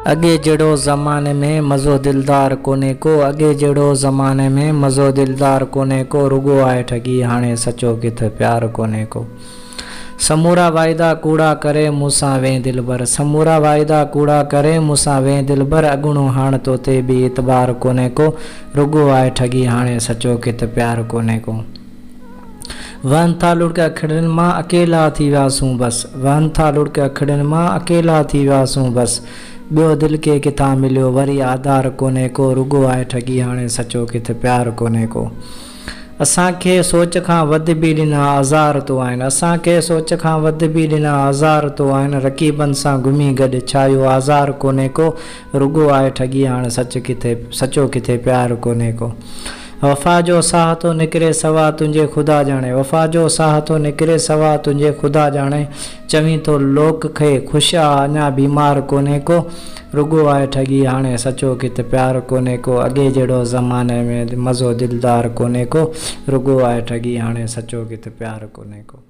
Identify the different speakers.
Speaker 1: अॻे जहिड़ो ज़माने में मज़ो दिलदार कोन्हे को, अॻे जहिड़ो ज़माने में मज़ो दिलदार कोन्हे को, रुॻो आहे ठगी हाणे सचो किथे प्यार कोन्हे को। समूरा वाइदा कूड़ा करे मूंसां वें दिलबर, समूरा वाइदा कूड़ा करे मूंसां वें दिलबर, अॻुणो हाण तोते बि इतबार कोन्हे को, रुॻो आहे ठगी हाणे सचो किथे प्यार कोन्हे को। वन था लुढ़के अखिड़ियुनि मां अकेला थी वियासूं बस, वन था लुढ़के अखिड़ियुनि मां अकेला थी वियासूं बस, ॿियो दिलि खे किथां मिलियो वरी आधार कोन्हे को, रुॻो आहे ठगी हाणे सचो किथे प्यार कोन्हे को। असांखे सोच खां वधि बि ॾिना आज़ार तो आहिनि, असांखे सोच खां वधि बि ॾिना आज़ार तो आहिनि, रक़ीबनि सां घुमी गॾु छायो आज़ार कोन्हे को, रुॻो आहे ठगी हाणे सचो किथे प्यार कोन्हे को। वफ़ा जो साह तो निकिरे सवा तुंहिंजे ख़ुदा ॼाणे, वफ़ा जो साह तो निकिरे सवा तुंहिंजे ख़ुदा ॼाणे, चवीं तो लोक खे ख़ुशि आहे अञा बीमार कोन्हे को, रुॻो आहे ठगी हाणे सचो किथे प्यार कोन्हे को। अॻे जहिड़ो ज़माने में मज़ो दिलदार कोन्हे को, रुॻो आहे ठगी हाणे सचो किथे प्यार कोन्हे को।